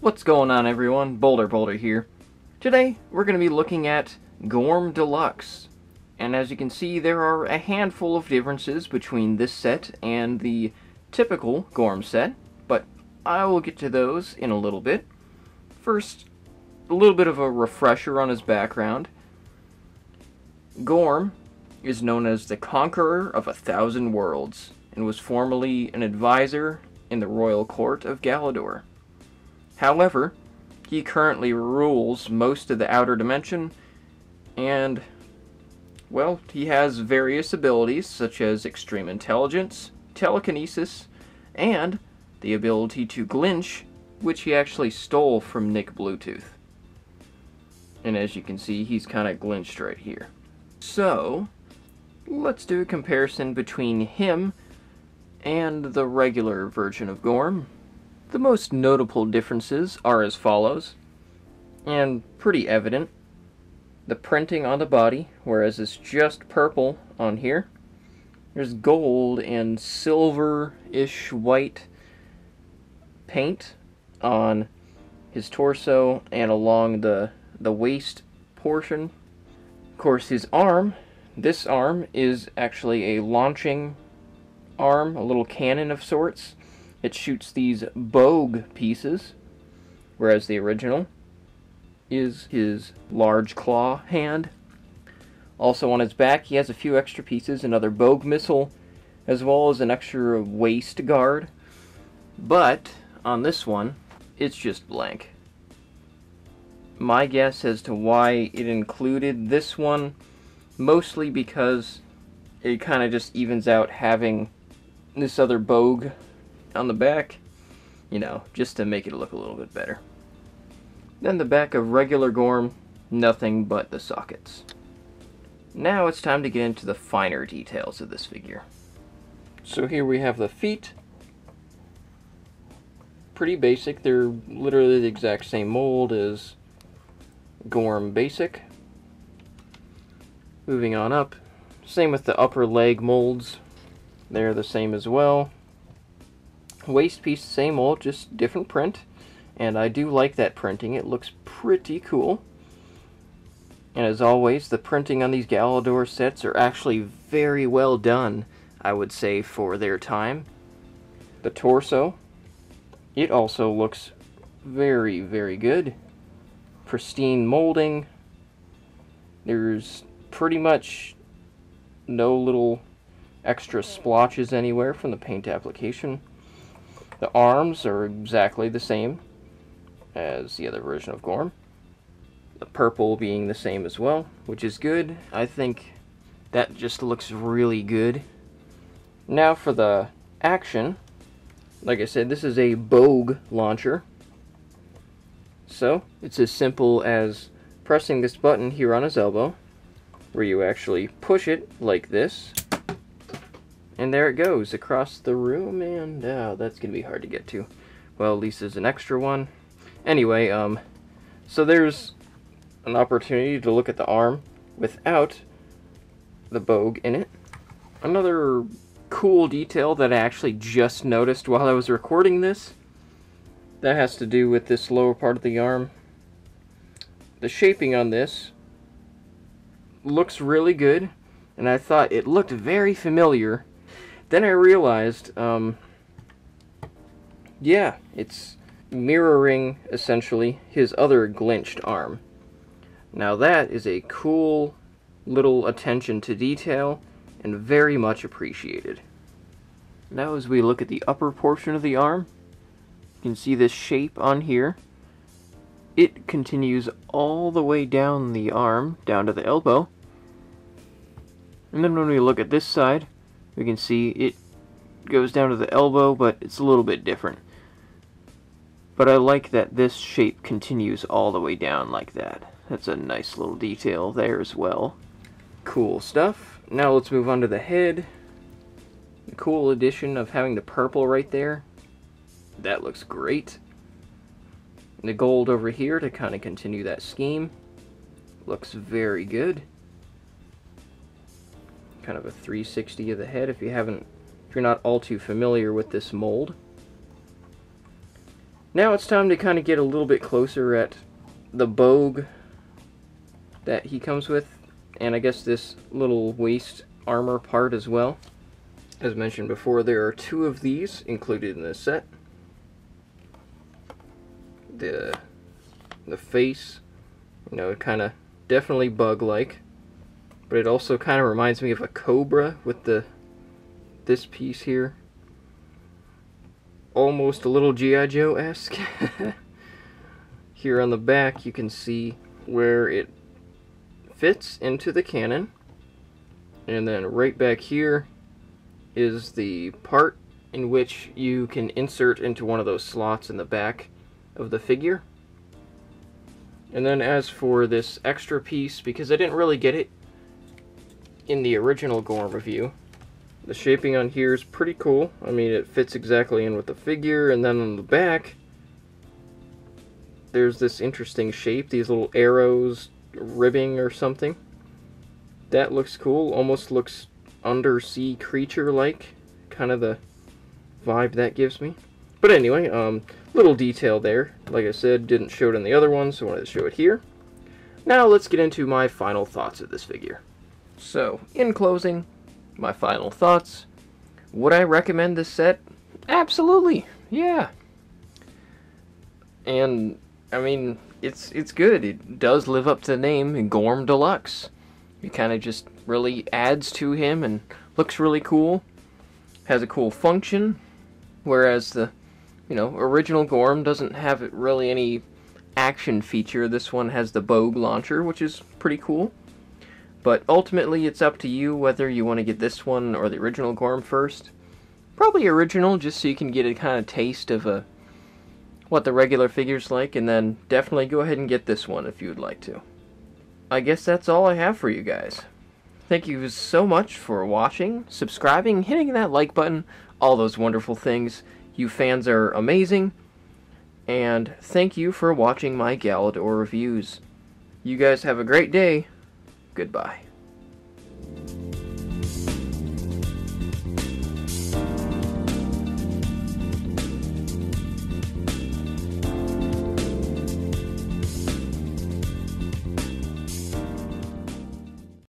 What's going on, everyone? theBolderBoulder here. Today we're going to be looking at Gorm Deluxe, and as you can see there are a handful of differences between this set and the typical Gorm set, but I will get to those in a little bit. First, a little bit of a refresher on his background. Gorm is known as the Conqueror of 1,000 Worlds, and was formerly an advisor in the royal court of Galidor. However, he currently rules most of the outer dimension, and, well, he has various abilities such as extreme intelligence, telekinesis, and the ability to glinch, which he actually stole from Nick Bluetooth. And as you can see, he's kind of glinched right here. So, let's do a comparison between him and the regular version of Gorm. The most notable differences are as follows, and pretty evident. The printing on the body, whereas it's just purple on here. There's gold and silver-ish white paint on his torso and along the waist portion. Of course, his arm, this arm is actually a launching arm, a little cannon of sorts. It shoots these bogue pieces, whereas the original is his large claw hand. Also on his back, he has a few extra pieces, another bogue missile, as well as an extra waist guard. But on this one, it's just blank. My guess as to why it included this one, mostly because it kind of just evens out having this other bogue on the back, you know, just to make it look a little bit better. Then the back of regular Gorm, nothing but the sockets. Now it's time to get into the finer details of this figure. So here we have the feet. Pretty basic, they're literally the exact same mold as Gorm Basic. Moving on up, same with the upper leg molds. They're the same as well. Waist piece, same mold, just different print. And I do like that printing, it looks pretty cool. And as always, the printing on these Galidor sets are actually very well done, I would say, for their time. The torso, it also looks very, very good. Pristine molding. There's pretty much no little extra splotches anywhere from the paint application. The arms are exactly the same as the other version of Gorm. The purple being the same as well, which is good. I think that just looks really good. Now for the action. Like I said, this is a bogue launcher. So, it's as simple as pressing this button here on his elbow, where you actually push it like this, and there it goes across the room, and that's going to be hard to get to. Well, at least there's an extra one. Anyway, so there's an opportunity to look at the arm without the bogue in it. Another cool detail that I actually just noticed while I was recording this, that has to do with this lower part of the arm. The shaping on this looks really good, and I thought it looked very familiar. Then I realized, yeah, it's mirroring, essentially, his other glinched arm. Now that is a cool little attention to detail, and very much appreciated. Now as we look at the upper portion of the arm, you can see this shape on here. It continues all the way down the arm, down to the elbow. And then when we look at this side, we can see it goes down to the elbow, but it's a little bit different. But I like that this shape continues all the way down like that. That's a nice little detail there as well. Cool stuff. Now let's move on to the head. The cool addition of having the purple right there. That looks great. And the gold over here to kind of continue that scheme. Looks very good. Kind of a 360 of the head if you're not all too familiar with this mold. Now it's time to kind of get a little bit closer at the bogue that he comes with, and I guess this little waist armor part as well. As mentioned before, there are 2 of these included in this set. The face, you know, kind of definitely bug-like, but it also kind of reminds me of a cobra with this piece here. Almost a little G.I. Joe-esque. Here on the back you can see where it fits into the cannon, and then right back here is the part in which you can insert into one of those slots in the back of the figure. And then as for this extra piece, because I didn't really get it in the original Gorm review, the shaping on here is pretty cool. I mean, it fits exactly in with the figure, and then on the back there's this interesting shape, these little arrows, ribbing or something. That looks cool, almost looks undersea creature-like, kind of the vibe that gives me. But anyway, little detail there. Like I said, didn't show it in the other one, so I wanted to show it here. Now let's get into my final thoughts of this figure. So, in closing, my final thoughts. Would I recommend this set? Absolutely, yeah. And, I mean, it's good. It does live up to the name, Gorm Deluxe. It kind of just really adds to him and looks really cool. Has a cool function, whereas the, you know, original Gorm doesn't have really any action feature. This one has the bogue launcher, which is pretty cool. But ultimately, it's up to you whether you want to get this one or the original Gorm first. Probably original, just so you can get a kind of taste of what the regular figure's like, and then definitely go ahead and get this one if you would like to. I guess that's all I have for you guys. Thank you so much for watching, subscribing, hitting that like button, all those wonderful things. You fans are amazing. And thank you for watching my Galidor reviews. You guys have a great day. Goodbye.